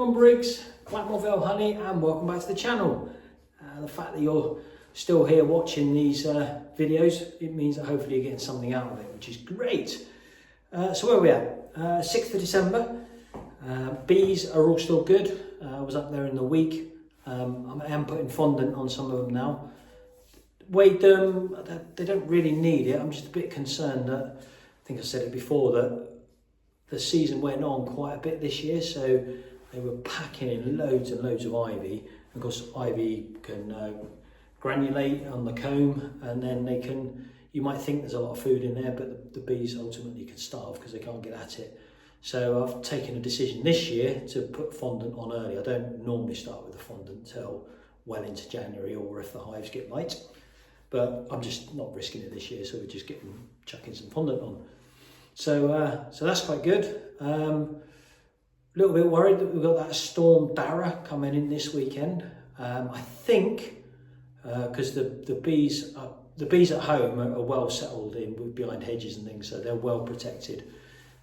Cameron Briggs, Blackmore Vale Honey, and welcome back to the channel. The fact that you're still here watching these videos, it means that hopefully you're getting something out of it, which is great. So where are we at? 6th of December. Bees are all still good. I was up there in the week. I am putting fondant on some of them now. Weighed them, they don't really need it. I'm just a bit concerned that, I think I said it before, that the season went on quite a bit this year, so they were packing in loads and loads of ivy. Of course, ivy can granulate on the comb, and then they can, you might think there's a lot of food in there, but the bees ultimately can starve because they can't get at it. So I've taken a decision this year to put fondant on early. I don't normally start with the fondant till well into January, or if the hives get light. But I'm just not risking it this year, so we're just chucking some fondant on. So that's quite good. A little bit worried that we've got that storm Dara coming in this weekend. I think because the bees at home are well settled in behind hedges and things, so they're well protected.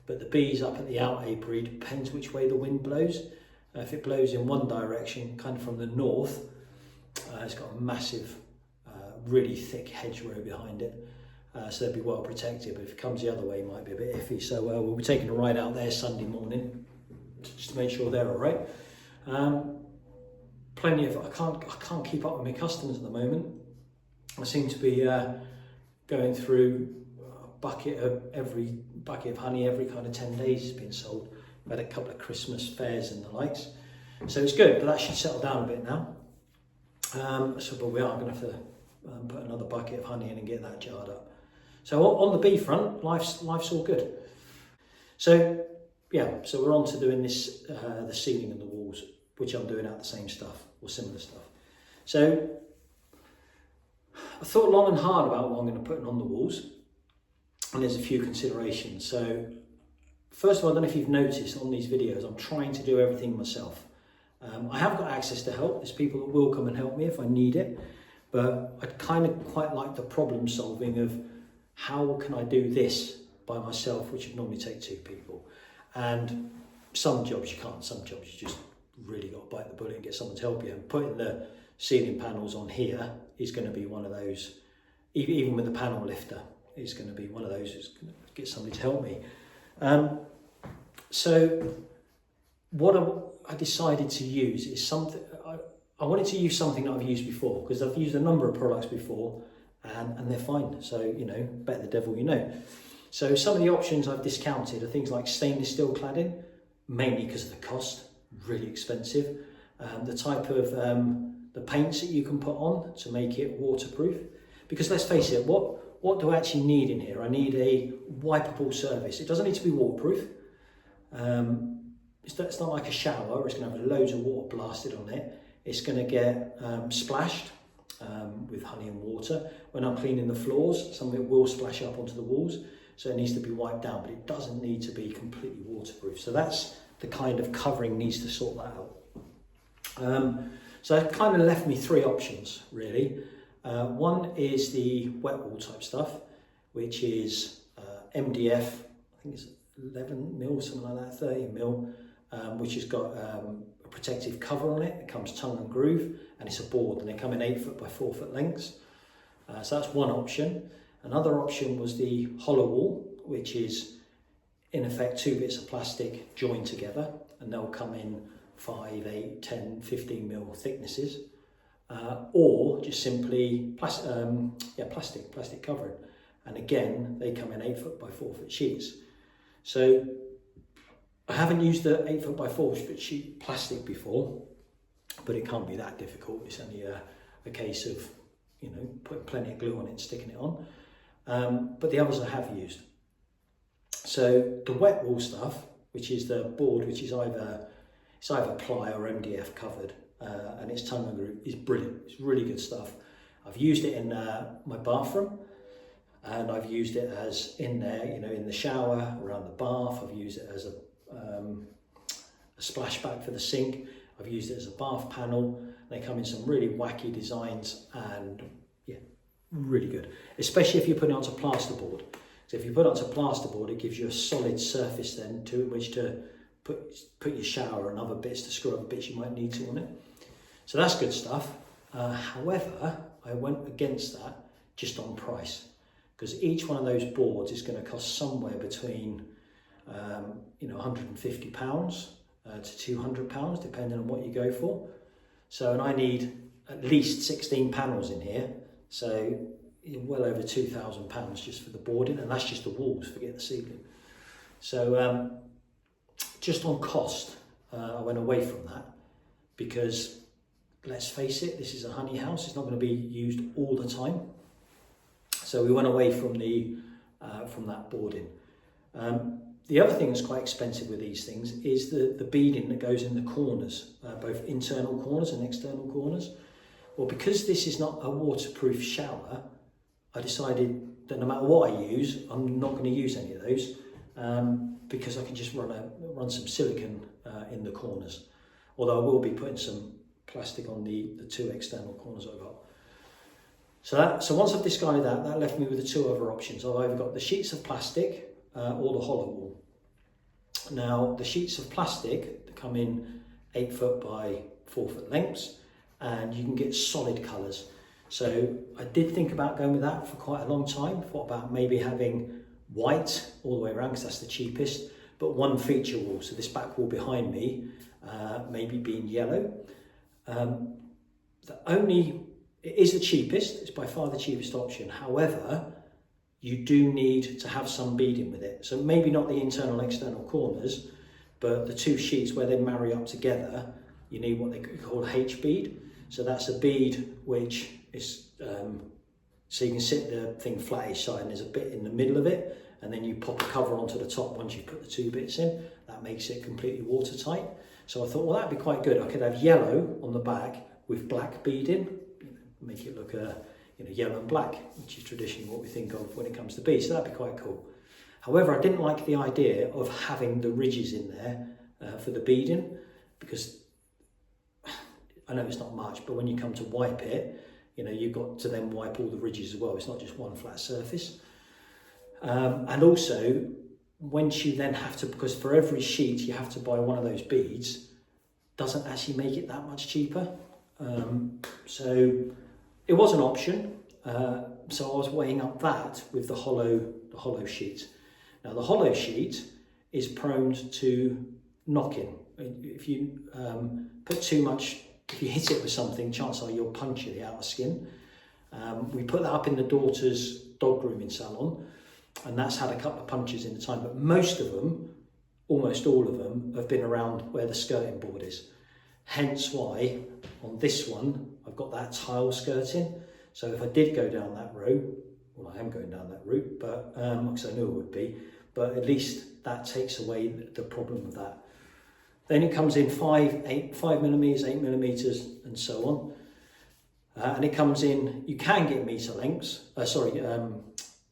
But the bees up at the out apiary, depends which way the wind blows. If it blows in one direction, kind of from the north, it's got a massive, really thick hedgerow behind it. So they'll be well protected, but if it comes the other way, it might be a bit iffy. So we'll be taking a ride out there Sunday morning, just to make sure they're all right. Plenty of, I can't keep up with my customers at the moment. I seem to be going through every bucket of honey every kind of 10 days has been sold. We've had a couple of Christmas fairs and the likes. So it's good, but that should settle down a bit now. But we are going to have to put another bucket of honey in and get that jarred up. So on the bee front, life's all good. So yeah, so we're on to doing this, the ceiling and the walls, which I'm doing out the same stuff or similar stuff. So I thought long and hard about what I'm going to put on the walls, and there's a few considerations. So first of all, I don't know if you've noticed on these videos, I'm trying to do everything myself. I have got access to help. There's people that will come and help me if I need it, but I kind of quite like the problem solving of how can I do this by myself, which would normally take two people. And some jobs you can't, some jobs you just really got to bite the bullet and get someone to help you. And putting the ceiling panels on here is going to be one of those, even with the panel lifter, is going to be one of those who's going to get somebody to help me. So what I decided to use is something, I wanted to use something that I've used before, because I've used a number of products before and they're fine. So, you know, better the devil you know. So some of the options I've discounted are things like stainless steel cladding, mainly because of the cost, really expensive. The type of the paints that you can put on to make it waterproof. Because let's face it, what do I actually need in here? I need a wipeable surface. It doesn't need to be waterproof. It's not like a shower. It's going to have loads of water blasted on it. It's going to get splashed with honey and water. When I'm cleaning the floors, some of it will splash up onto the walls, so it needs to be wiped down, but it doesn't need to be completely waterproof. So that's the kind of covering needs to sort that out. So it kind of left me three options, really. One is the wet wool type stuff, which is MDF, I think it's 11 mil, something like that, 30 mil, which has got a protective cover on it. It comes tongue and groove, and it's a board, and they come in 8 foot by 4 foot lengths. So that's one option. Another option was the hollow wool, which is in effect 2 bits of plastic joined together, and they'll come in 5, 8, 10, 15 mil thicknesses. Or just simply plastic covering, and again they come in 8 foot by 4 foot sheets. So I haven't used the 8 foot by 4 foot sheet plastic before, but it can't be that difficult. It's only a case of, you know, putting plenty of glue on it and sticking it on. But the others I have used. So the wet wool stuff, which is the board, which is either ply or MDF covered, and its tongue and groove, is brilliant. It's really good stuff. I've used it in my bathroom, and I've used it as in there, you know, in the shower, around the bath. I've used it as a splashback for the sink. I've used it as a bath panel. They come in some really wacky designs, and yeah, really good. Especially if you put it onto plasterboard. So if you put it onto plasterboard, it gives you a solid surface then to which to put your shower and other bits to screw other bits you might need to on it. So that's good stuff. However, I went against that just on price, because each one of those boards is going to cost somewhere between £150 to £200, depending on what you go for. So, and I need at least 16 panels in here, so well over £2,000 just for the boarding, and that's just the walls, forget the ceiling. So just on cost, I went away from that, because let's face it, this is a honey house, it's not going to be used all the time. So we went away from that boarding. The other thing that's quite expensive with these things is the beading that goes in the corners, both internal corners and external corners. Well, because this is not a waterproof shower, I decided that no matter what I use, I'm not going to use any of those, because I can just run some silicone in the corners. Although I will be putting some plastic on the two external corners I've got. So once I've discarded that left me with the two other options. I've either got the sheets of plastic or the hollow wall. Now, the sheets of plastic, they come in 8 foot by 4 foot lengths, and you can get solid colours. So I did think about going with that for quite a long time. Thought about maybe having white all the way around, because that's the cheapest, but one feature wall, so this back wall behind me, maybe being yellow. It is the cheapest, it's by far the cheapest option. However, you do need to have some beading with it. So maybe not the internal and external corners, but the two sheets where they marry up together, you need what they call H bead. So that's a bead which is, so you can sit the thing flattish side and there's a bit in the middle of it, and then you pop a cover onto the top once you put the two bits in. That makes it completely watertight. So I thought, well, that'd be quite good. I could have yellow on the back with black beading, make it look yellow and black, which is traditionally what we think of when it comes to beads. So that'd be quite cool. However, I didn't like the idea of having the ridges in there for the beading, because I know it's not much, but when you come to wipe it, you've got to then wipe all the ridges as well. It's not just one flat surface. And also, once you then have to, because for every sheet you have to buy one of those beads, doesn't actually make it that much cheaper. So it was an option. So I was weighing up that with the hollow sheet. Now the hollow sheet is prone to knocking. If you put too much, if you hit it with something, chances are you'll puncture the outer skin. We put that up in the daughter's dog grooming salon, and that's had a couple of punches in the time, but most of them, almost all of them, have been around where the skirting board is. Hence why on this one I've got that tile skirting. So if I did go down that route, well, I am going down that route, but because I knew it would be, but at least that takes away the problem with that. Then it comes in 5 millimeters, 8 millimeters, and so on. And it comes in, you can get meter lengths,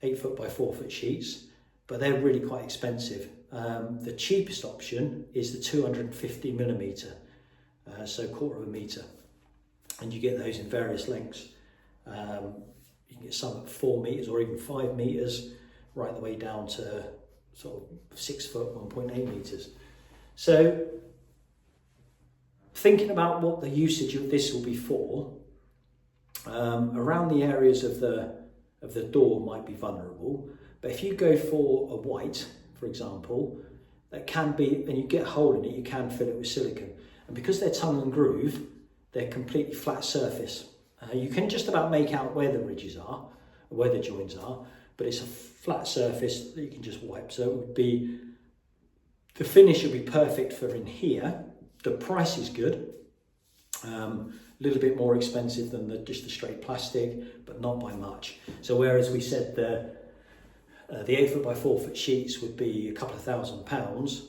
8 foot by 4 foot sheets, but they're really quite expensive. The cheapest option is the 250 millimeter, so 1/4 meter. And you get those in various lengths. You can get some at 4 meters or even 5 meters, right the way down to sort of 6 foot, 1.8 meters. So thinking about what the usage of this will be for, around the areas of the door might be vulnerable, but if you go for a white, for example, that can be, and you get a hole in it, you can fill it with silicone. And because they're tongue and groove, they're completely flat surface. You can just about make out where the ridges are, where the joins are, but it's a flat surface that you can just wipe. So it would be, the finish would be perfect for in here. The price is good. A little bit more expensive than just the straight plastic, but not by much. So whereas we said the 8 foot by 4 foot sheets would be a couple of £1,000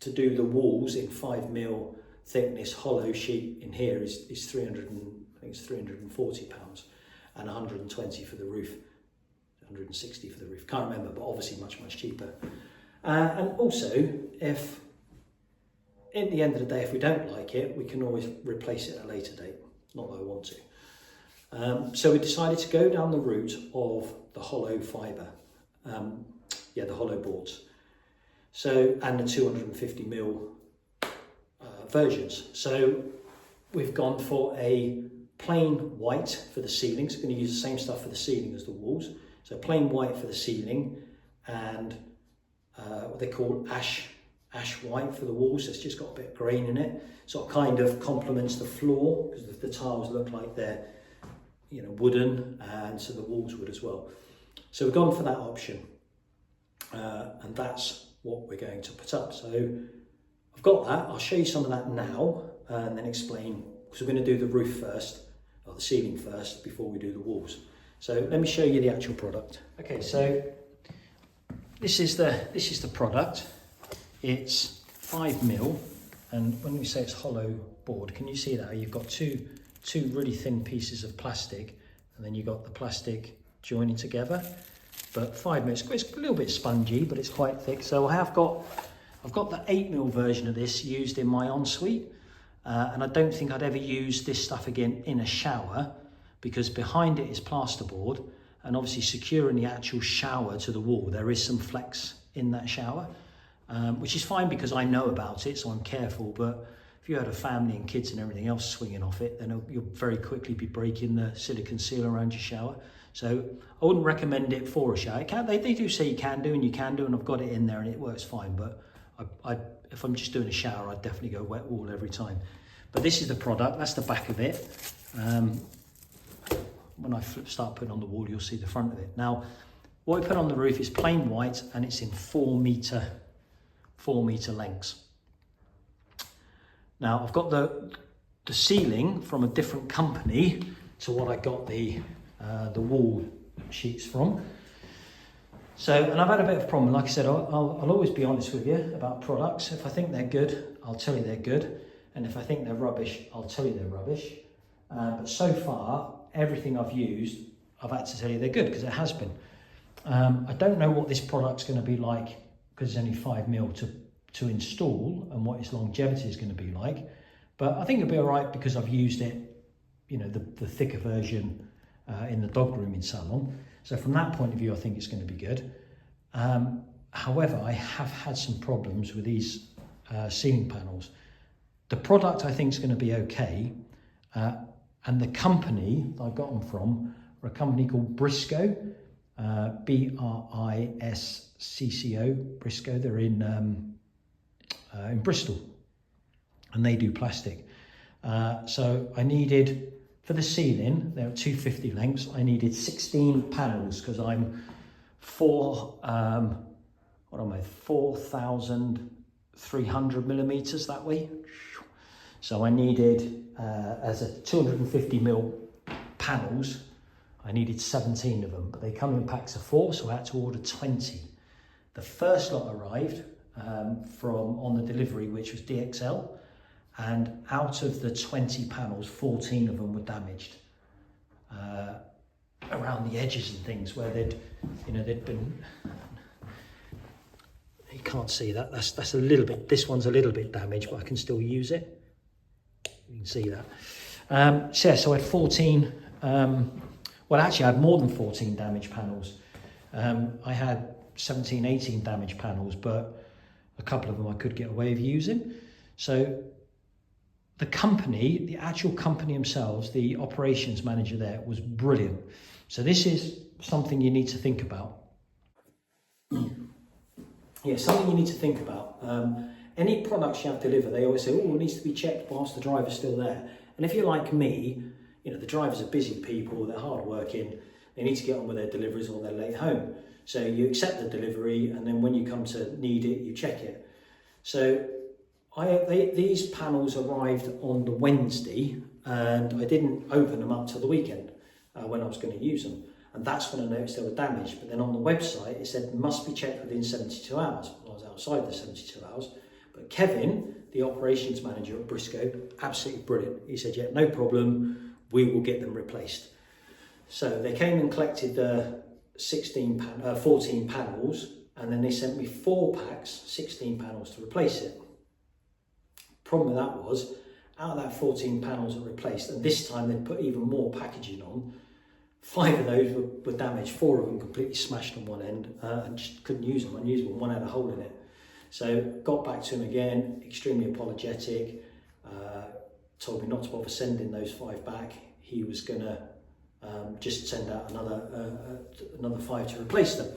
to do the walls in 5 mil thickness hollow sheet in here is £340 and 120 for the roof, 160 for the roof. Can't remember, but obviously much cheaper. And also, if at the end of the day, if we don't like it, we can always replace it at a later date. Not that I want to. So we decided to go down the route of the hollow fibre, the hollow boards. So, and the 250mm versions. So we've gone for a plain white for the ceiling. So we're going to use the same stuff for the ceiling as the walls. So plain white for the ceiling, and what they call ash white for the walls. It's just got a bit of grain in it. So it kind of complements the floor, because the tiles look like they're, you know, wooden, and so the walls would as well. So we've gone for that option, and that's what we're going to put up. So I've got that. I'll show you some of that now, and then explain, because we're going to do the roof first, or the ceiling first, before we do the walls. So let me show you the actual product. Okay, so this is the product. It's 5mm, and when we say it's hollow board, can you see that? You've got two really thin pieces of plastic, and then you've got the plastic joining together. But 5mm, it's a little bit spongy, but it's quite thick. So I've got the 8mm version of this used in my ensuite, and I don't think I'd ever use this stuff again in a shower, because behind it is plasterboard, and obviously securing the actual shower to the wall, there is some flex in that shower, which is fine because I know about it, so I'm careful. But if you had a family and kids and everything else swinging off it, then you'll very quickly be breaking the silicone seal around your shower. So I wouldn't recommend it for a shower. They do say you can do, and I've got it in there and it works fine. But if I'm just doing a shower, I'd definitely go wet wall every time. But this is the product. That's the back of it. When I start putting on the wall, you'll see the front of it. Now, what we put on the roof is plain white, and it's in 4 meter lengths. Now, I've got the ceiling from a different company to what I got the wall sheets from. So, and I've had a bit of a problem. Like I said, I'll always be honest with you about products. If I think they're good, I'll tell you they're good. And if I think they're rubbish, I'll tell you they're rubbish. But so far, everything I've used, I've had to tell you they're good, because it has been. I don't know what this product's going to be like, because it's only 5mm to install, and what its longevity is going to be like. But I think it'll be all right, because I've used it, you know, the thicker version in the dog grooming salon. So from that point of view, I think it's going to be good. However, I have had some problems with these ceiling panels. The product I think is going to be okay. And the company I got them from are a company called Briscoe, B-R-I-S-C-C-O, Briscoe. They're in Bristol, and they do plastic. So I needed, for the ceiling, they're 250 lengths, I needed 16 panels, because I'm 4,300 millimeters that way. So I needed, as a 250mm panels, I needed 17 of them, but they come in packs of 4, so I had to order 20. The first lot arrived from on the delivery, which was DXL, and out of the 20 panels, 14 of them were damaged around the edges and things, where they'd been. You can't see that. That's a little bit. This one's a little bit damaged, but I can still use it. You can see that. So I had 14, well actually I had more than 14 damaged panels. I had 17, 18 damaged panels, but a couple of them I could get away with using. So the company, the actual company themselves, the operations manager there was brilliant. So this is something you need to think about. Yeah, something you need to think about. Any products you have delivered, they always say, oh, it needs to be checked whilst the driver's still there. And if you're like me, you know, the drivers are busy people, they're hard working, they need to get on with their deliveries or they're late home. So you accept the delivery, and then when you come to need it, you check it. So these panels arrived on the Wednesday, and I didn't open them up till the weekend when I was going to use them. And that's when I noticed they were damaged. But then on the website, it said must be checked within 72 hours. Well, I was outside the 72 hours. But Kevin, the operations manager at Briscoe, absolutely brilliant. He said, yeah, no problem, we will get them replaced. So they came and collected the 14 panels, and then they sent me 4 packs, 16 panels to replace it. Problem with that was, out of that 14 panels that replaced, and this time they put even more packaging on, 5 of those were damaged, 4 of them completely smashed on one end, and just couldn't use them, unusable, one had a hole in it. So got back to him again, extremely apologetic, told me not to bother sending those 5 back. He was going to just send out another 5 to replace them.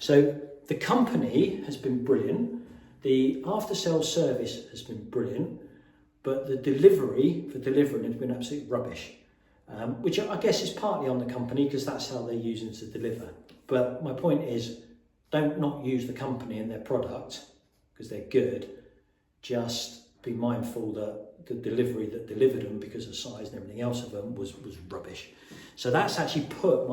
So the company has been brilliant. The after-sales service has been brilliant, but the delivery for delivering has been absolute rubbish, which I guess is partly on the company because that's how they're using to deliver. But my point is, don't not use the company and their product because they're good. Just be mindful that the delivery that delivered them, because of size and everything else of them, was rubbish. So that's actually put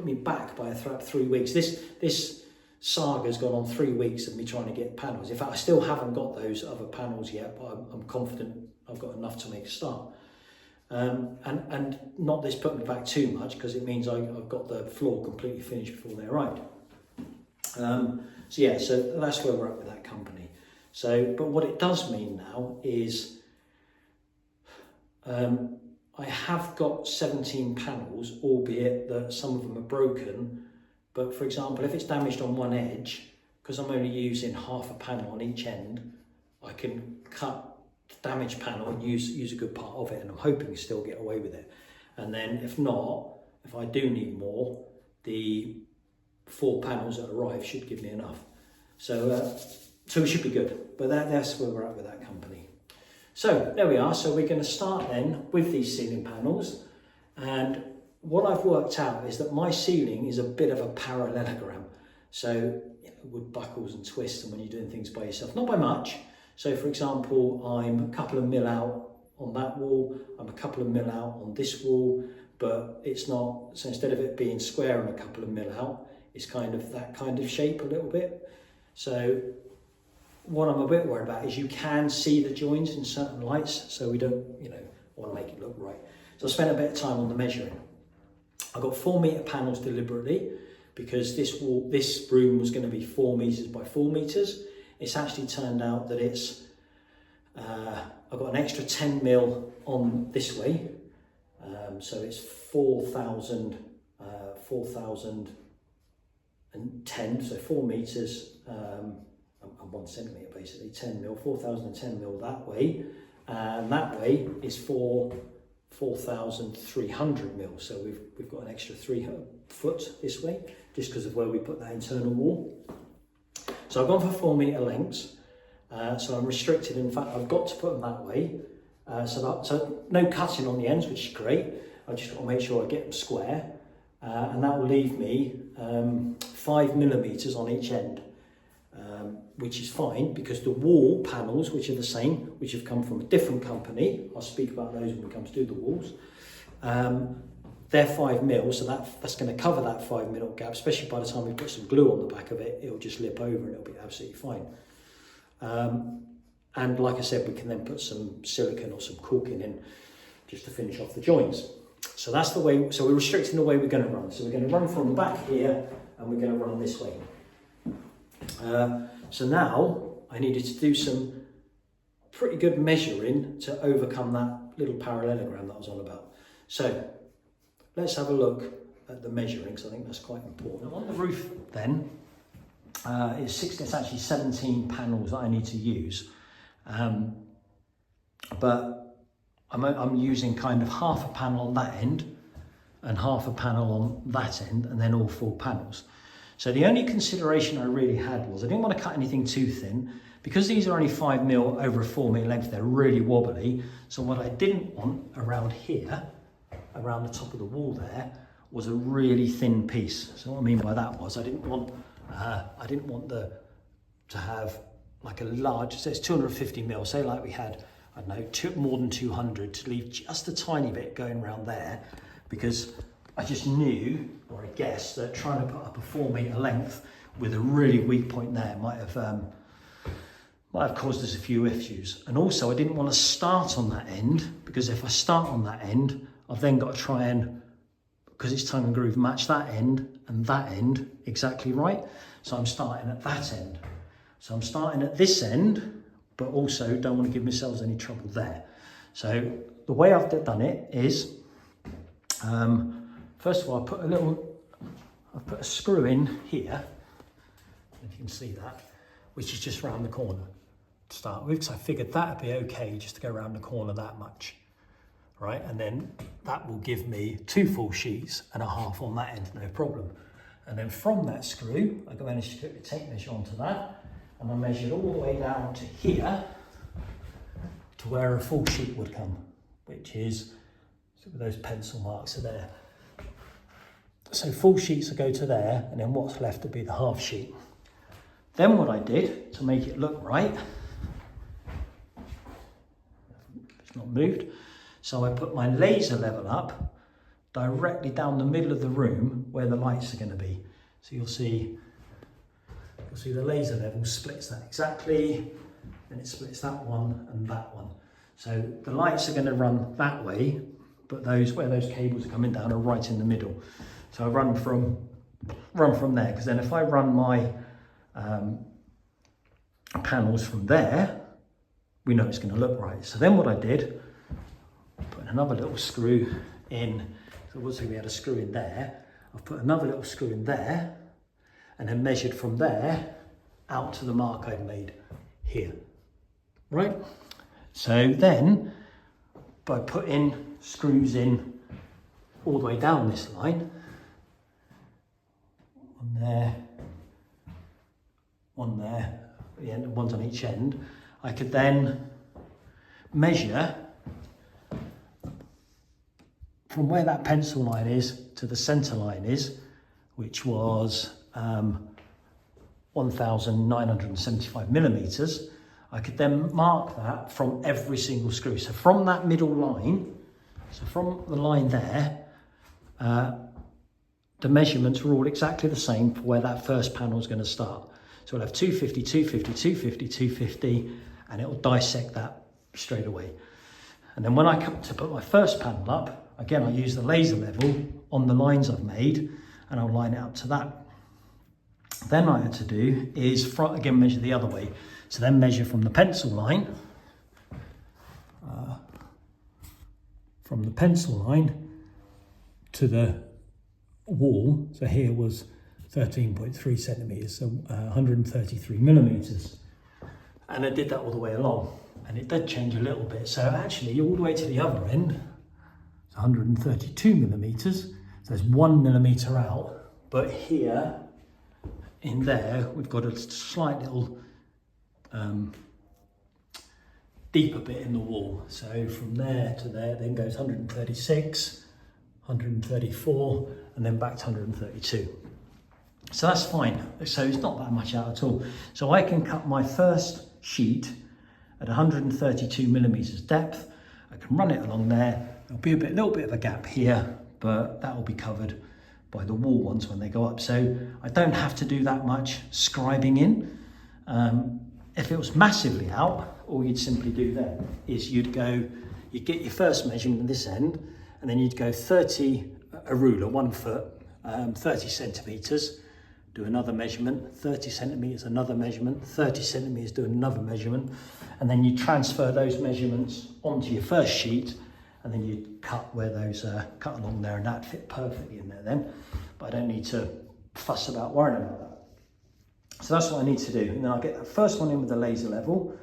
me back by about 3 weeks. This saga's gone on 3 weeks of me trying to get panels. In fact, I still haven't got those other panels yet, but I'm confident I've got enough to make a start. And not this put me back too much, because it means I've got the floor completely finished before they arrived. So that's where we're at with that company. So, but what it does mean now is I have got 17 panels, albeit that some of them are broken. But for example, if it's damaged on one edge, because I'm only using half a panel on each end, I can cut the damaged panel and use a good part of it, and I'm hoping to still get away with it. And then if not, if I do need more, the 4 panels that arrive should give me enough. So it should be good, but that's where we're at with that company. So there we are. So we're going to start then with these ceiling panels, and what I've worked out is that my ceiling is a bit of a parallelogram. So wood buckles and twists, and when you're doing things by yourself, not by much. So for example, I'm a couple of mil out on that wall, I'm a couple of mil out on this wall, but it's not, so instead of it being square and a couple of mil out, it's kind of that kind of shape a little bit. So what I'm a bit worried about is you can see the joins in certain lights, so we don't, want to make it look right. So I spent a bit of time on the measuring. I got 4 metre panels deliberately, because this room was going to be 4 metres by 4 metres. It's actually turned out that it's, I've got an extra 10 mil on this way, so it's 4,010, so 4 metres and 1 centimetre basically, 10 mil, 4,010 mil that way, and that way is 4,300 mil, so we've got an extra 3 foot this way, just because of where we put that internal wall. So I've gone for 4 metre lengths, so I'm restricted. In fact, I've got to put them that way, so no cutting on the ends, which is great. I've just got to make sure I get them square, and that will leave me 5 millimetres on each end, which is fine, because the wall panels, which are the same, which have come from a different company, I'll speak about those when we come to do the walls, they're 5 mil, so that's going to cover that 5 mil gap, especially by the time we put some glue on the back of it, it'll just lip over and it'll be absolutely fine. And like I said, we can then put some silicone or some caulking in just to finish off the joints. So that's the way, so we're restricting the way we're going to run. So we're going to run from the back here, and we're going to run this way. So now I needed to do some pretty good measuring to overcome that little parallelogram that I was on about. So let's have a look at the measuring, because I think that's quite important. On the roof then, it's actually 17 panels that I need to use, but I'm using kind of half a panel on that end and half a panel on that end, and then all 4 panels. So the only consideration I really had was I didn't want to cut anything too thin, because these are only 5 mil over a 4 metre length, they're really wobbly. So what I didn't want around here, around the top of the wall there, was a really thin piece. So what I mean by that was I didn't want to have like a large, so it's 250 mil, say like we had, I don't know, more than 200, to leave just a tiny bit going around there, because I just knew, or I guessed, that trying to put up a 4 metre length with a really weak point there might have caused us a few issues. And also I didn't want to start on that end, because if I start on that end, I've then got to try and, because it's tongue and groove, match that end and that end exactly right. So I'm starting at that end. So I'm starting at this end, but also don't want to give myself any trouble there. So the way I've done it is, first of all, I've put a screw in here, if you can see that, which is just round the corner. start with, because I figured that'd be okay just to go around the corner that much, right? And then that will give me 2 full sheets and a half on that end, no problem. And then from that screw, I managed to put the tape measure onto that, and I measured all the way down to here, to where a full sheet would come, which is, so those pencil marks are there. So full sheets will go to there, and then what's left will be the half sheet. Then what I did to make it look right, it's not moved, so I put my laser level up directly down the middle of the room where the lights are going to be. So you'll see the laser level splits that exactly, and it splits that one and that one. So the lights are going to run that way, but where those cables are coming down are right in the middle. So I run from there, because then if I run my panels from there, we know it's going to look right. So then what I did, put another little screw in. So obviously we had a screw in there. I've put another little screw in there, and then measured from there out to the mark I've made here, right? So then, by putting screws in all the way down this line, one there, the end, one's on each end, I could then measure from where that pencil line is to the center line is, which was 1,975 millimeters. I could then mark that from every single screw. So from that middle line, so from the line there, the measurements were all exactly the same for where that first panel is going to start. So we'll have 250, 250, 250, 250, and it will dissect that straight away. And then when I come to put my first panel up, again, I use the laser level on the lines I've made, and I'll line it up to that. Then what I had to do is, again, measure the other way. So then measure from the pencil line, to the wall. So here was 13.3 centimeters, so 133 millimeters. And I did that all the way along, and it did change a little bit. So actually, all the way to the other end, it's 132 millimeters. So it's 1 millimeter out. But here, in there, we've got a slight little deeper bit in the wall. So from there to there, then goes 136, 134, and then back to 132. So that's fine. So it's not that much out at all. So I can cut my first sheet at 132 millimeters depth. I can run it along there. There'll be a little bit of a gap here, but that will be covered by the wall ones when they go up. So I don't have to do that much scribing in. If it was massively out, all you'd simply do then is you'd get your first measurement at this end, and then you'd go 30, a ruler, 1 foot, 30 centimeters, do another measurement, 30 centimeters, another measurement, 30 centimeters, do another measurement, and then you transfer those measurements onto your first sheet, and then you cut where those cut along there, and that fit perfectly in there then. But I don't need to fuss about worrying about that. So that's what I need to do. And then I'll get that first one in with the laser level.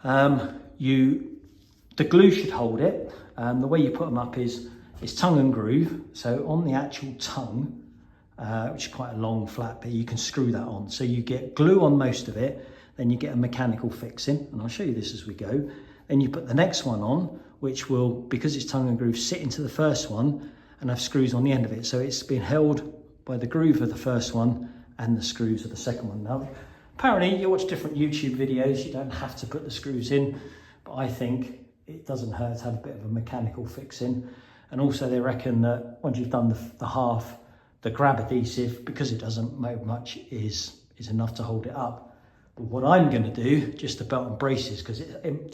The glue should hold it. The way you put them up is tongue and groove. So on the actual tongue, which is quite a long flat bit, you can screw that on. So you get glue on most of it, then you get a mechanical fixing, and I'll show you this as we go. Then you put the next one on, which will, because it's tongue and groove, sit into the first one and have screws on the end of it. So it's been held by the groove of the first one and the screws of the second one. Now, apparently you watch different YouTube videos, you don't have to put the screws in, but I think it doesn't hurt to have a bit of a mechanical fixing. And also they reckon that once you've done the half, the grab adhesive, because it doesn't move much, is enough to hold it up. But what I'm going to do, just the belt and braces, because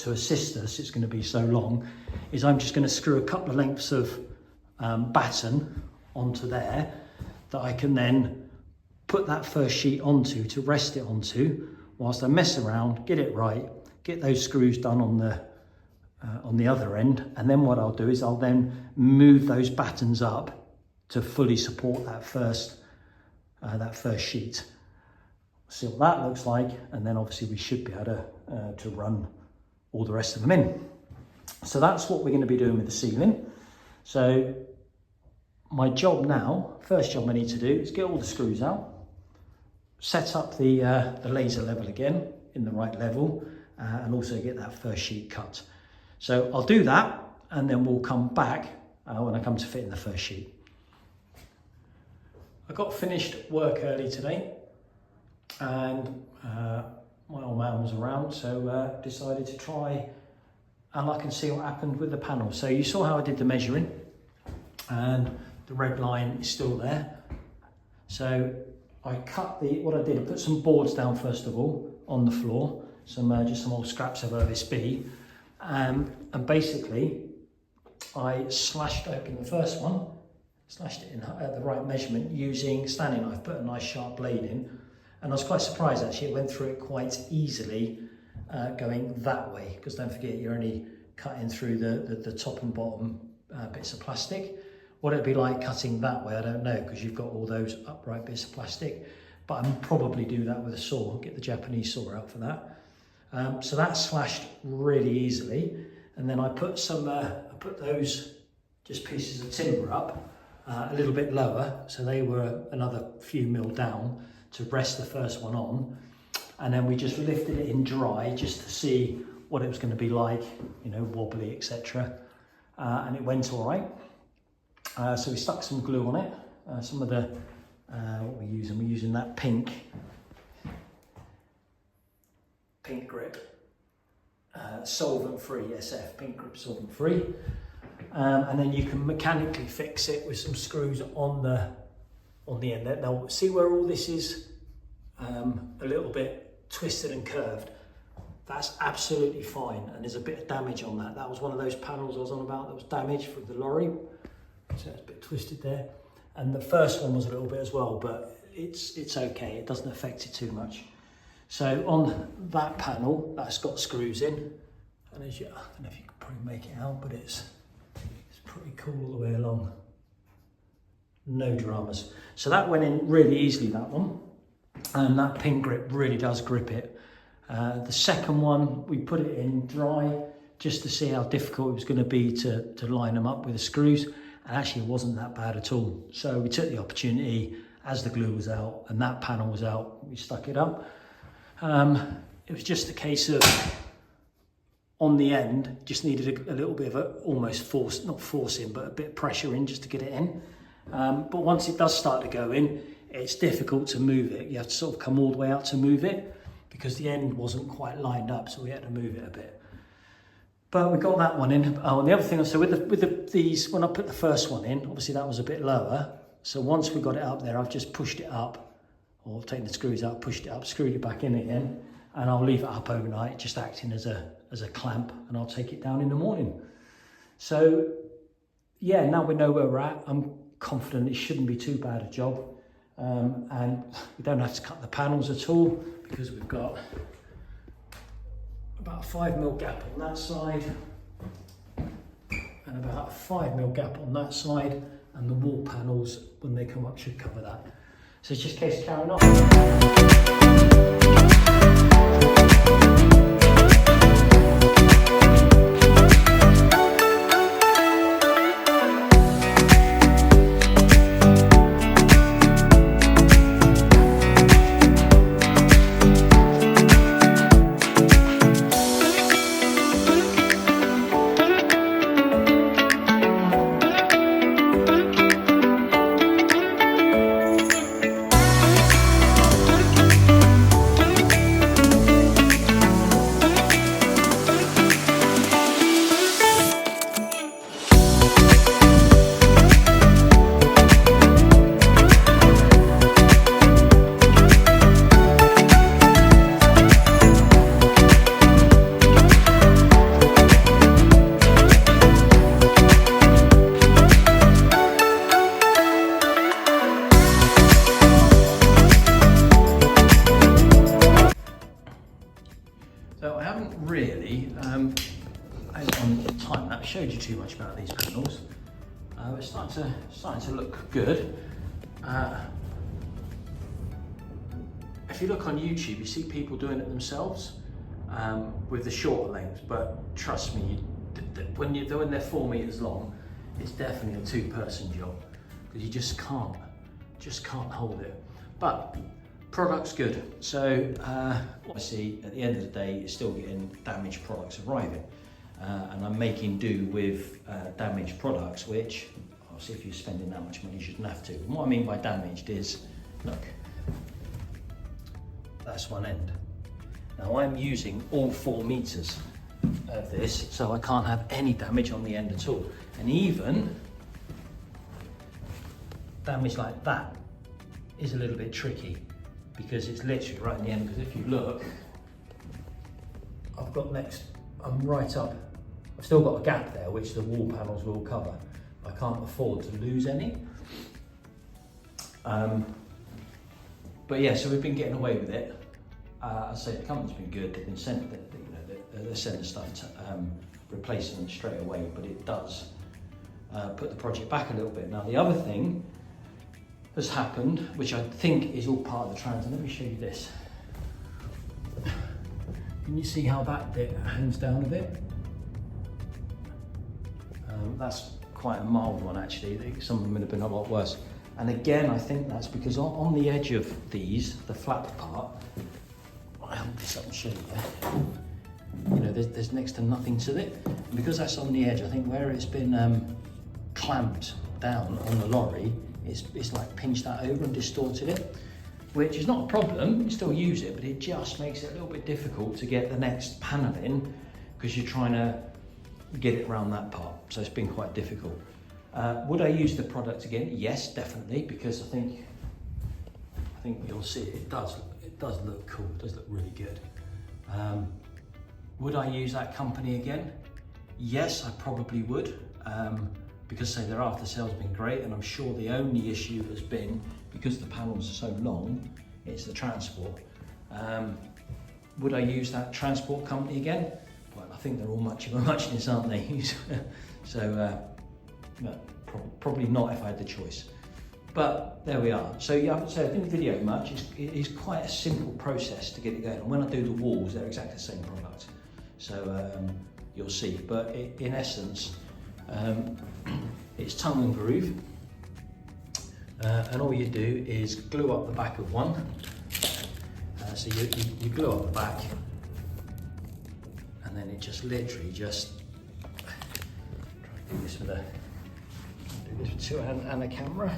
to assist us, it's going to be so long, is I'm just going to screw a couple of lengths of batten onto there that I can then put that first sheet onto to rest it onto whilst I mess around, get it right, get those screws done on the other end, and then what I'll do is I'll then move those battens up to fully support that first sheet. see what that looks like, and then obviously we should be able to run all the rest of them in. So that's what we're going to be doing with the ceiling. So my job now, first job I need to do is get all the screws out, set up the laser level again in the right level, and also get that first sheet cut. So I'll do that, and then we'll come back when I come to fit in the first sheet. I got finished work early today, and my old man was around, so decided to try and I can see what happened with the panel. So you saw how I did the measuring, and the red line is still there. So I cut what I did, I put some boards down first of all on the floor, just some old scraps of OSB, and basically I slashed open the first one, slashed it in at the right measurement using Stanley knife, put a nice sharp blade in, and I was quite surprised actually, it went through it quite easily going that way, because don't forget you're only cutting through the top and bottom bits of plastic. What it'd be like cutting that way, I don't know, because you've got all those upright bits of plastic, but I'll probably do that with a saw, get the Japanese saw out for that. So that slashed really easily, and then I put those just pieces of timber up a little bit lower, so they were another few mil down to rest the first one on, and then we just lifted it in dry just to see what it was going to be like, you know, wobbly, etc. And it went all right. So we stuck some glue on it. Some of the what we're using that pink grip, solvent-free SF, pink grip solvent-free, and then you can mechanically fix it with some screws on the end. Now see where all this is a little bit twisted and curved. That's absolutely fine, and there's a bit of damage on that. That was one of those panels I was on about that was damaged from the lorry, so it's a bit twisted there. And the first one was a little bit as well, but it's okay. It doesn't affect it too much. So on that panel, that's got screws in, and as I don't know if you can probably make it out, but it's pretty cool all the way along. No dramas. So that went in really easily, that one, and that pin grip really does grip it. The second one, we put it in dry just to see how difficult it was going to be to line them up with the screws, and actually it wasn't that bad at all. So we took the opportunity as the glue was out and that panel was out, we stuck it up. It was just a case of, on the end, just needed a little bit of almost force, not forcing, but a bit of pressure in just to get it in. But once it does start to go in, it's difficult to move it. You have to sort of come all the way out to move it, because the end wasn't quite lined up, so we had to move it a bit. But we got that one in. Oh, and the other thing, so with these, when I put the first one in, obviously that was a bit lower. So once we got it up there, I've just pushed it up, or taken the screws out, pushed it up, screwed it back in again, and I'll leave it up overnight, just acting as a clamp, and I'll take it down in the morning. So yeah, now we know where we're at. I'm confident it shouldn't be too bad a job. And we don't have to cut the panels at all, because we've got about a 5mm gap on that side and about a 5mm gap on that side, and the wall panels, when they come up, should cover that. So it's just a case of carrying on. So I haven't really, on time lapse, showed you too much about these panels. It's starting to look good. If if you look on YouTube, you see people doing it themselves with the shorter lengths, but trust me, when they're 4 meters long, it's definitely a two-person job because you just can't hold it. But product's good. So obviously at the end of the day, you're still getting damaged products arriving. And I'm making do with damaged products, which obviously if you're spending that much money, you shouldn't have to. And what I mean by damaged is, look, that's one end. Now I'm using all 4 meters of this, so I can't have any damage on the end at all. And even damage like that is a little bit tricky because it's literally right in the end. Because if you look, I'm right up. I've still got a gap there, which the wall panels will cover. I can't afford to lose any. But yeah, so we've been getting away with it. I say the company's been good. They've been sent, they're sending stuff to replace them straight away, but it does put the project back a little bit. Now the other thing has happened, which I think is all part of the transit. Let me show you this. Can you see how that bit hangs down a bit? That's quite a mild one actually. Some of them would have been a lot worse. And again, I think that's because on the edge of these, the flat part, I'll hold this up and show you. You know, there's next to nothing to it. And because that's on the edge, I think where it's been clamped down on the lorry, it's like pinched that over and distorted it, which is not a problem. You still use it, but it just makes it a little bit difficult to get the next panel in because you're trying to get it around that part. So it's been quite difficult. Would I use the product again? Yes, definitely, because I think you'll see it does look cool. It does look really good. Would I use that company again? Yes, I probably would, because say their after sales have been great, and I'm sure the only issue has been because the panels are so long, it's the transport. Would I use that transport company again? Well, I think they're all much of a muchness, aren't they? So no, probably not if I had the choice. But there we are. So yeah, so I didn't video much. It's quite a simple process to get it going. And when I do the walls, they're exactly the same product. So you'll see. But in essence, it's tongue and groove. And all you do is glue up the back of one. So you glue up the back, and then it just literally just try to do this with two hands and a camera.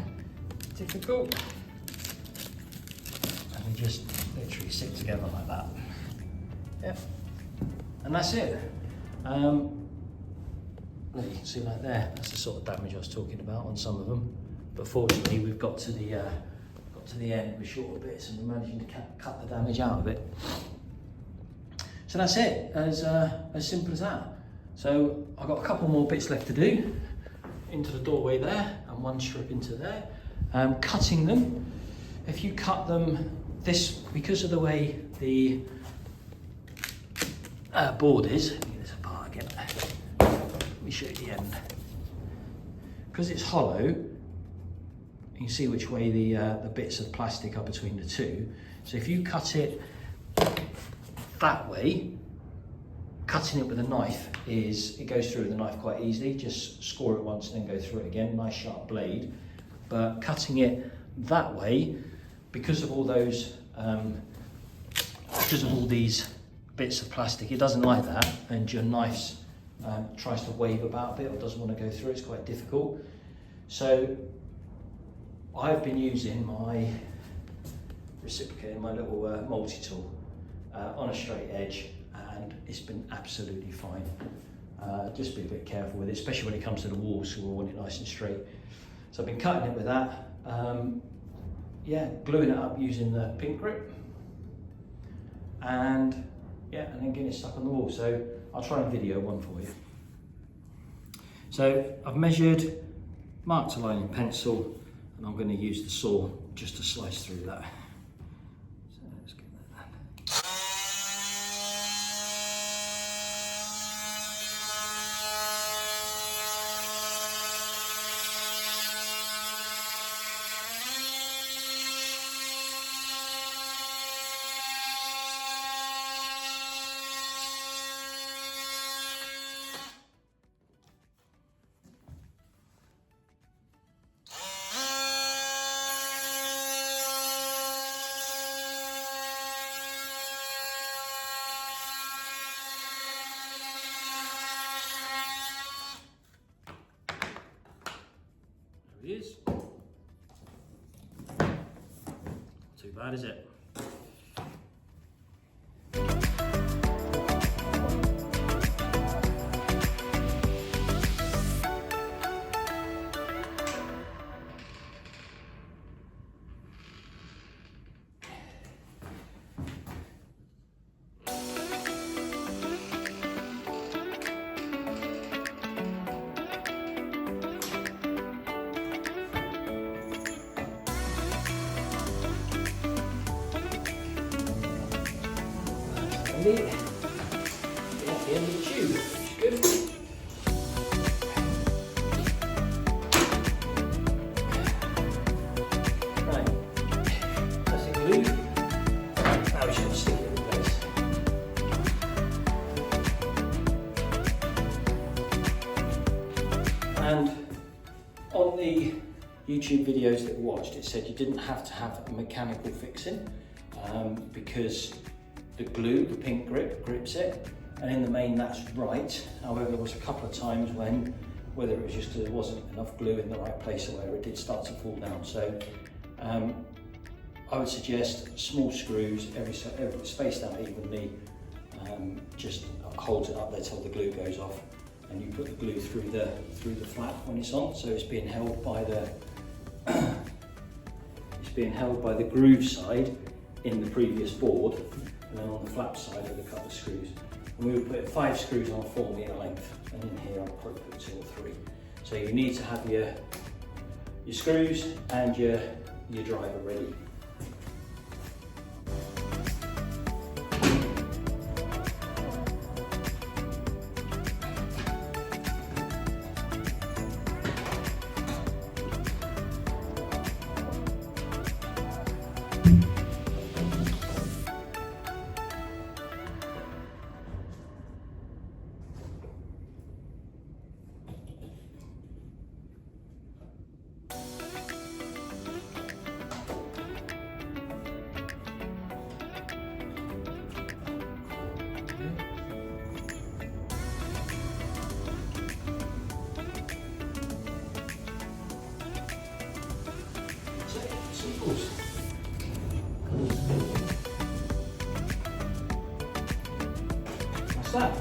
Difficult. And they just literally sit together like that. Yep. And that's it. Look, you can see like there. That's the sort of damage I was talking about on some of them. But fortunately, we've got to the end with shorter bits, and we're managing to cut the damage out of it. So that's it. As simple as that. So I've got a couple more bits left to do. Into the doorway there, and one strip into there. Cutting them. If you cut them because of the way the board is, let me get this apart again. Let me show you the end. Because it's hollow, you can see which way the bits of plastic are between the two. So if you cut it that way, cutting it with a knife it goes through the knife quite easily. Just score it once and then go through it again. Nice sharp blade. But cutting it that way, because of all those, because of all these bits of plastic, it doesn't like that, and your knife tries to wave about a bit or doesn't want to go through. It's quite difficult. So I've been using my reciprocating, my little multi-tool on a straight edge, and it's been absolutely fine. Just be a bit careful with it, especially when it comes to the walls, so we want it nice and straight. So I've been cutting it with that. Yeah, gluing it up using the pink grip, and yeah, and then getting it stuck on the wall. So I'll try and video one for you. So I've measured, marked a line in pencil, and I'm going to use the saw just to slice through that. So let's get that done. bad, is it? Get at the end of the tube, which is good. Right, that's the glue. Now we should stick it in place. And on the YouTube videos that we watched, it said you didn't have to have a mechanical fixing because the glue, the pink grip, grips it, and in the main that's right. However, there was a couple of times when, whether it was just because there wasn't enough glue in the right place or whatever, it did start to fall down. So I would suggest small screws, every spaced out evenly, just holds it up there till the glue goes off, and you put the glue through the flap when it's on, so it's being held by the groove side in the previous board. And then on the flap side with a couple of screws. And we would put 5 screws on a 4 metre length, and in here I'll probably put 2 or 3. So you need to have your screws and your driver ready. That's that.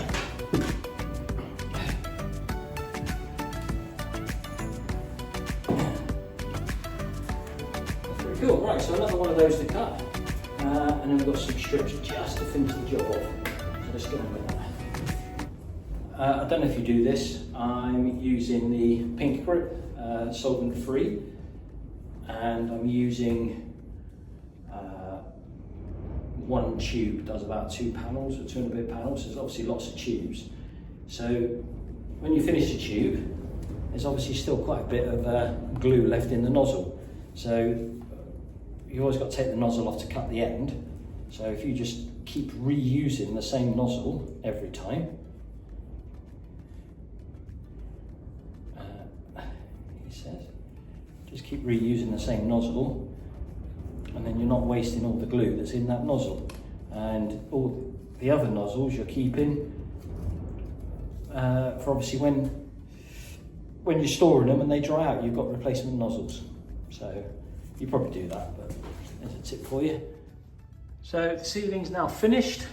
That's pretty cool. Right, so another one of those to cut. And then we've got some strips just to finish the job off. So let's get on with that. I don't know if you do this. I'm using the pink grip, solvent free, and I'm using one tube does about 2 panels or 2 and a bit panels. There's obviously lots of tubes. So when you finish the tube, there's obviously still quite a bit of glue left in the nozzle. So you always got to take the nozzle off to cut the end. So if you just keep reusing the same nozzle every time, he says, just keep reusing the same nozzle, and then you're not wasting all the glue that's in that nozzle. And all the other nozzles you're keeping for obviously when you're storing them and they dry out, you've got replacement nozzles. So you probably do that, but there's a tip for you. So the ceiling's now finished.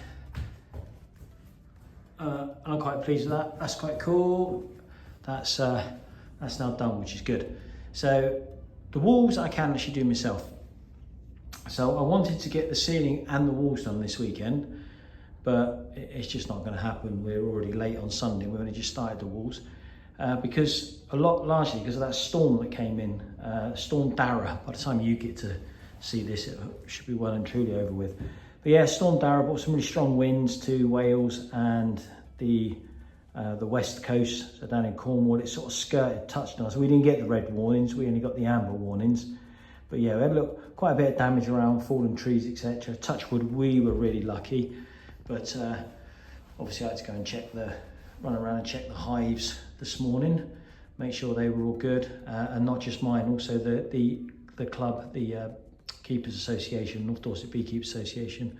I'm quite pleased with that. That's quite cool. That's now done, which is good. So the walls I can actually do myself. So I wanted to get the ceiling and the walls done this weekend, but it's just not going to happen. We're already late on Sunday. We've only just started the walls because largely because of that storm that came in, Storm Dara. By the time you get to see this, it should be well and truly over with. But yeah, Storm Dara brought some really strong winds to Wales and the west coast, so down in Cornwall. It sort of touched on us. We didn't get the red warnings, we only got the amber warnings. But yeah, we had quite a bit of damage around, fallen trees, etc. Touch wood, we were really lucky. But obviously I had to go and run around and check the hives this morning, make sure they were all good, and not just mine, also the club, the Keepers Association, North Dorset Beekeepers Association,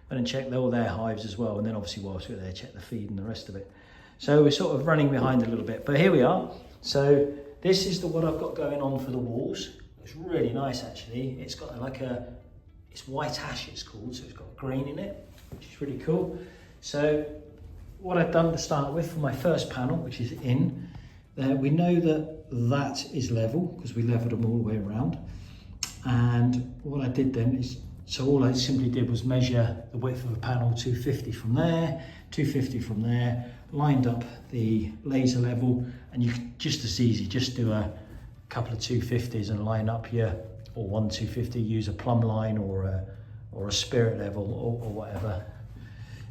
went and checked all their hives as well. And then obviously whilst we were there, checked the feed and the rest of it. So we're sort of running behind a little bit, but here we are. So this is what I've got going on for the walls. It's really nice actually. It's got like a it's white ash it's called, so it's got green in it, which is really cool. So what I've done to start with for my first panel, which is in, we know that that is level because we leveled them all the way around. And what I did then is, so all I simply did was measure the width of a panel, 250 from there, 250 from there, lined up the laser level, and you can just as easy just do a couple of 250s and line up your, or one 250, use a plumb line or a spirit level or whatever,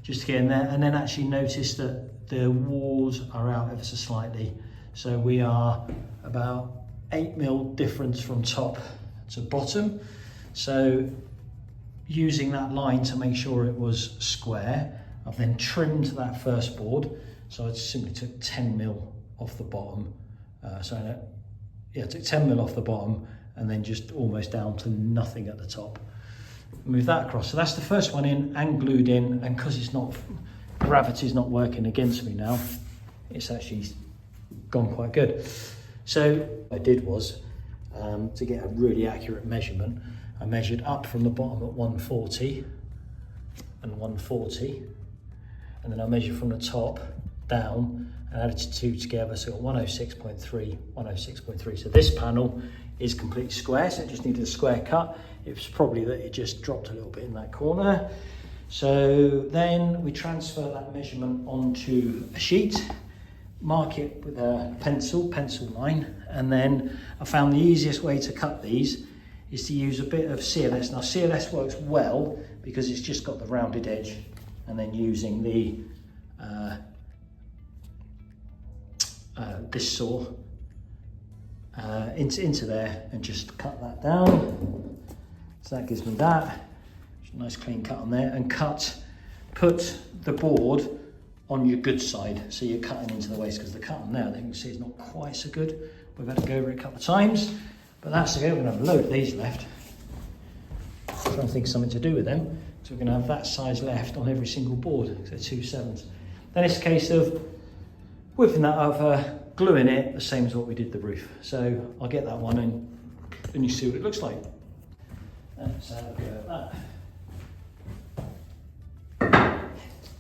just to get in there. And then actually notice that the walls are out ever so slightly. So we are about 8mm difference from top to bottom. So using that line to make sure it was square, I've then trimmed that first board. So I simply took 10mm off the bottom. I took 10mm off the bottom and then just almost down to nothing at the top. Move that across. So that's the first one in and glued in, and because it's not, gravity's not working against me now, it's actually gone quite good. So what I did was, to get a really accurate measurement, I measured up from the bottom at 140 and 140, and then I measured from the top down and added the two together, so I got 106.3, 106.3. So this panel is completely square, so it just needed a square cut. It was probably that it just dropped a little bit in that corner. So then we transfer that measurement onto a sheet, mark it with a pencil line, and then I found the easiest way to cut these is to use a bit of CLS. Now CLS works well because it's just got the rounded edge, and then using the this saw into there and just cut that down. So that gives me that. Nice clean cut on there, and put the board on your good side, so you're cutting into the waste, because the cut on there, I think you can see, is not quite so good. We've had to go over it a couple of times, but that's okay. We're going to have a load of these left. I'm trying to think of something to do with them, so we're going to have that size left on every single board, so 2 7s. Then it's a case of whipping that over, gluing it, the same as what we did the roof. So I'll get that one in, and you see what it looks like. Let's have a go at that.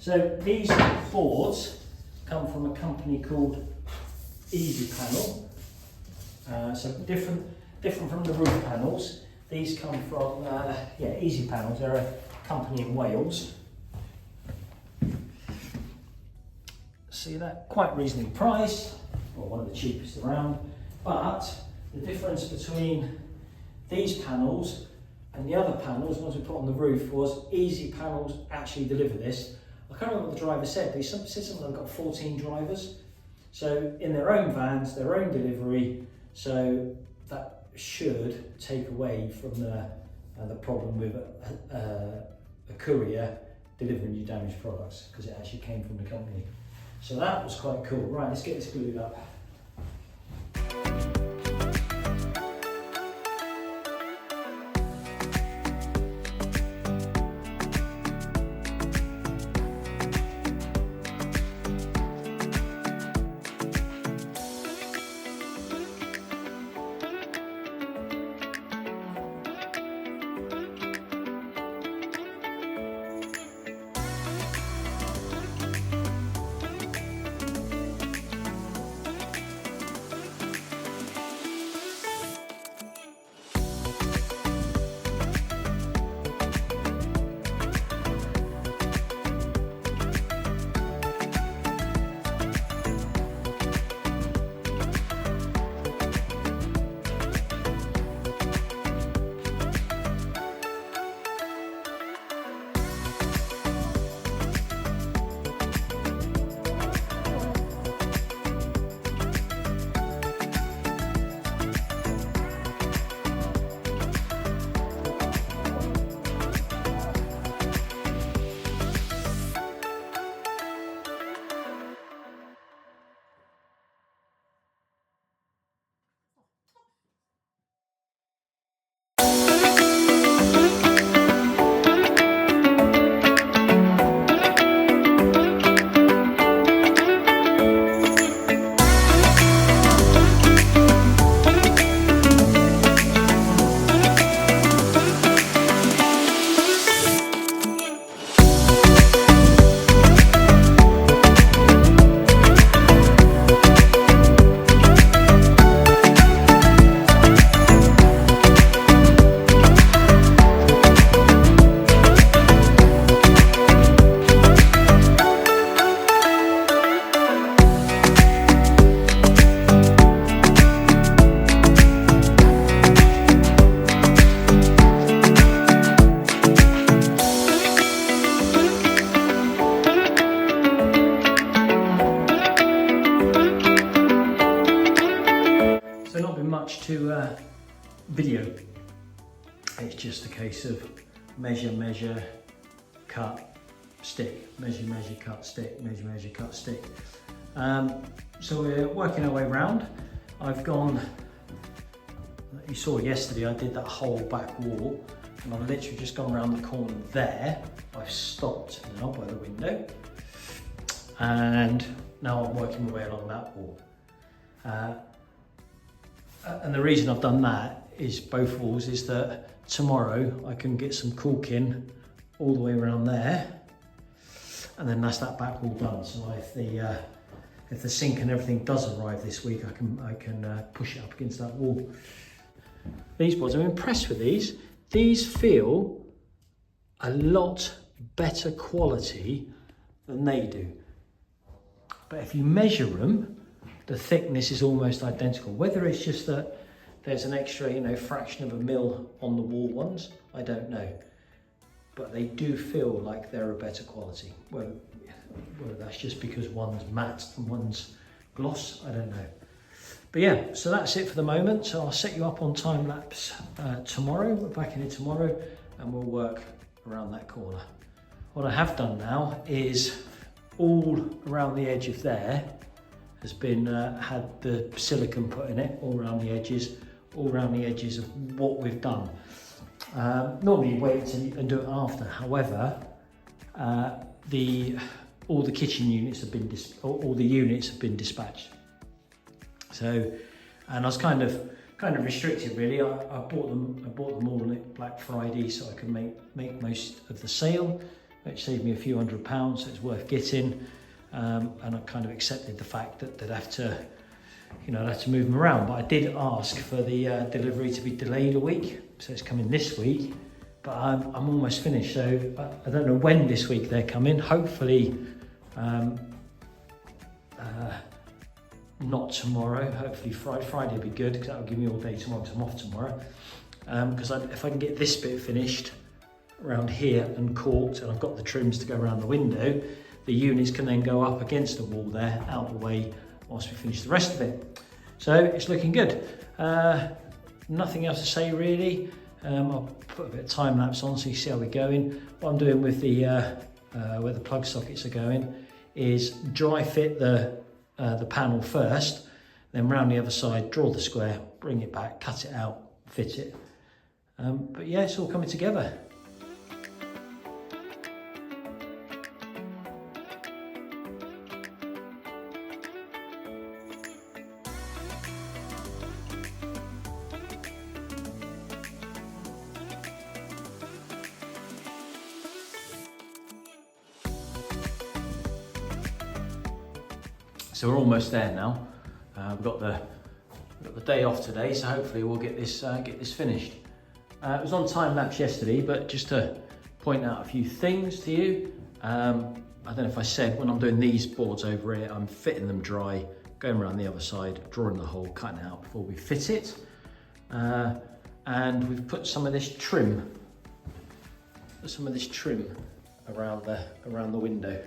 So these boards come from a company called Easy Panel. So different from the roof panels. These come from Easy Panels. They're a company in Wales. See that? Quite reasonably priced, or one of the cheapest around. But the difference between these panels and the other panels, ones we put on the roof, was Easy Panels actually deliver this. I can't remember what the driver said, but he said something like got 14 drivers. So in their own vans, their own delivery, so that should take away from the problem with a courier delivering you damaged products, because it actually came from the company. So that was quite cool. Right, let's get this glued up. much to video. It's just a case of measure, cut, stick, measure, cut, stick, measure, cut, stick. So we're working our way around. I've gone, you saw yesterday I did that whole back wall, and I've literally just gone around the corner there. I've stopped now by the window, and now I'm working my way along that wall. And the reason I've done that is both walls is that tomorrow I can get some caulking all the way around there, and then that's that back wall done. So if the sink and everything does arrive this week, I can push it up against that wall. These boards, I'm impressed with these. These feel a lot better quality than they do. But if you measure them, the thickness is almost identical. Whether it's just that there's an extra, fraction of a mil on the wall ones, I don't know. But they do feel like they're a better quality. Whether that's just because one's matte and one's gloss, I don't know. But yeah, so that's it for the moment. So I'll set you up on time lapse tomorrow. We're back in here tomorrow and we'll work around that corner. What I have done now is all around the edge of there has been had the silicone put in it all around the edges of what we've done. Normally you wait and do it after. However, all the kitchen units have been all the units have been dispatched. So, and I was kind of restricted really. I bought them all on Black Friday so I could make most of the sale, which saved me a few £100, so it's worth getting. And I kind of accepted the fact that they'd have to, I'd have to move them around. But I did ask for the delivery to be delayed a week, so it's coming this week. But I'm almost finished, so I don't know when this week they're coming. Hopefully, not tomorrow. Hopefully Friday will be good because that'll give me all day tomorrow because I'm off tomorrow. Because if I can get this bit finished around here and caulked, and I've got the trims to go around the window, the units can then go up against the wall there, out the way, whilst we finish the rest of it. So it's looking good. Nothing else to say really. I'll put a bit of time lapse on so you see how we're going. What I'm doing with the where the plug sockets are going is dry fit the panel first, then round the other side, draw the square, bring it back, cut it out, fit it. But yeah, it's all coming together. So we're almost there now. We've got the day off today, so hopefully we'll get this finished. It was on time lapse yesterday, but just to point out a few things to you. I don't know if I said when I'm doing these boards over here, I'm fitting them dry, going around the other side, drawing the hole, cutting it out before we fit it, and we've put some of this trim around the window.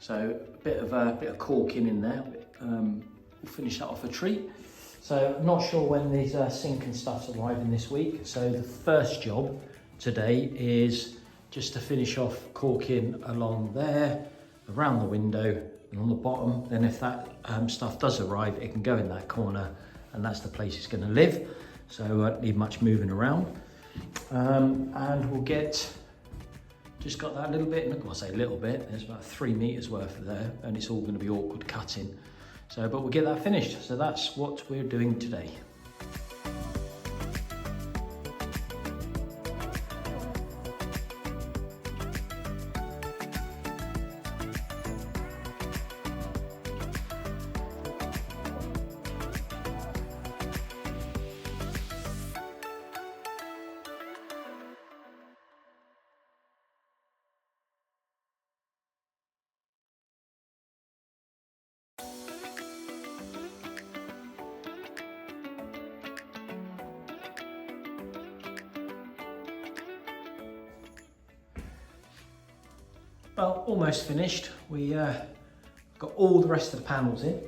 So a bit of caulking in there. We'll finish that off a treat. So I'm not sure when these sink and stuff's arriving this week. So the first job today is just to finish off caulking along there, around the window and on the bottom. Then if that stuff does arrive, it can go in that corner and that's the place it's going to live. So I won't need much moving around. And we'll just got that little bit, well, I say a little bit, there's about 3 meters worth of there, and it's all going to be awkward cutting. So, but we'll get that finished. So that's what we're doing today. Well, almost finished. We got all the rest of the panels in.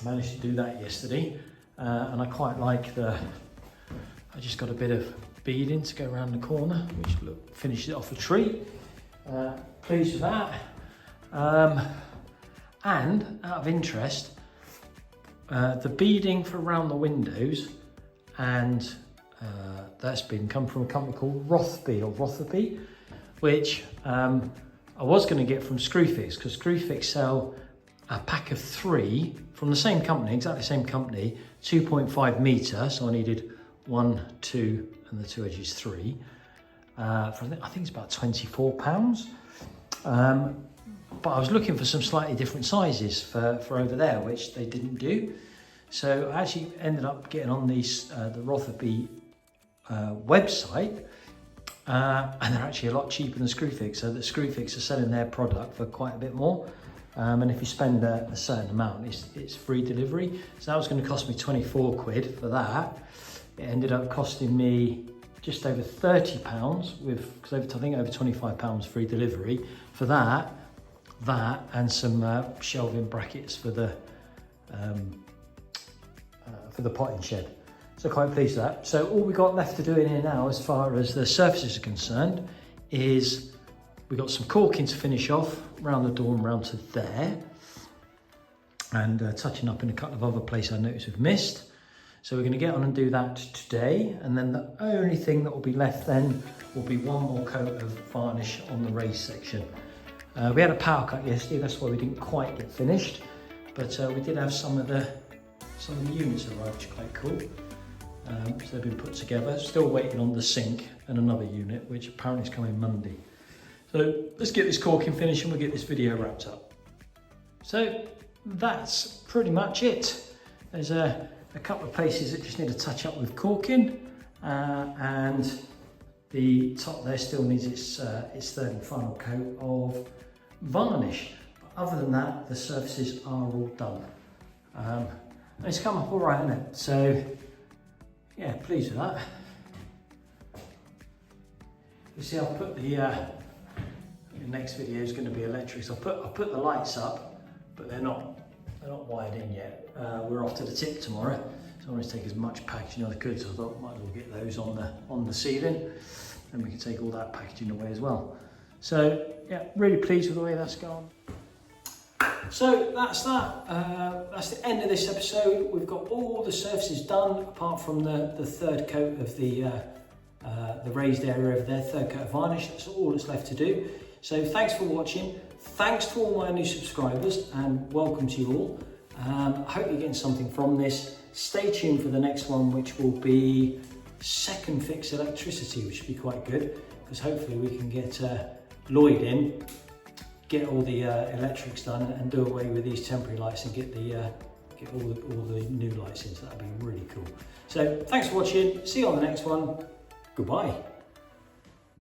Managed to do that yesterday. and I quite like I just got a bit of beading to go around the corner, which finishes it off a treat. Pleased with that. And out of interest, the beading for around the windows, and that's come from a company called Rotherby, which I was going to get from Screwfix, because Screwfix sell a pack of 3 from the same company, exactly the same company, 2.5 metre, so I needed 1, 2, and the 2 edges 3. For I think it's about £24. But I was looking for some slightly different sizes for over there, which they didn't do. So I actually ended up getting on the Rotherby website, and they're actually a lot cheaper than Screwfix. So the Screwfix are selling their product for quite a bit more. And if you spend a certain amount, it's free delivery. So that was going to cost me 24 quid for that. It ended up costing me just over £30 because I think over £25 free delivery for that and some shelving brackets for the potting shed. So quite pleased with that. So all we got left to do in here now, as far as the surfaces are concerned, is we got some caulking to finish off around the door and round to there, and touching up in a couple of other places I noticed we've missed. So we're going to get on and do that today, and then the only thing that will be left then will be one more coat of varnish on the raised section. We had a power cut yesterday, that's why we didn't quite get finished, but we did have some of the units arrive, which is quite cool. So they've been put together. Still waiting on the sink and another unit, which apparently is coming Monday. So let's get this caulking finished and we'll get this video wrapped up. So that's pretty much it. There's a couple of places that just need to touch up with caulking, and the top there still needs its third and final coat of varnish. But other than that, the surfaces are all done. It's come up all right, hasn't it? So yeah, pleased with that. You see, I'll put the next video is going to be electric. So I'll put the lights up, but they're not wired in yet. We're off to the tip tomorrow, so I want to take as much packaging as I could. So I thought might as well get those on the ceiling, and we can take all that packaging away as well. So yeah, really pleased with the way that's gone. So that's that. That's the end of this episode. We've got all the surfaces done, apart from the third coat of the raised area over there, third coat of varnish. That's all that's left to do. So thanks for watching. Thanks to all my new subscribers, and welcome to you all. I hope you're getting something from this. Stay tuned for the next one, which will be second fix electricity, which should be quite good, because hopefully we can get Lloyd in, get all the electrics done, and do away with these temporary lights and get all the new lights in. So that'd be really cool. So thanks for watching. See you on the next one. Goodbye.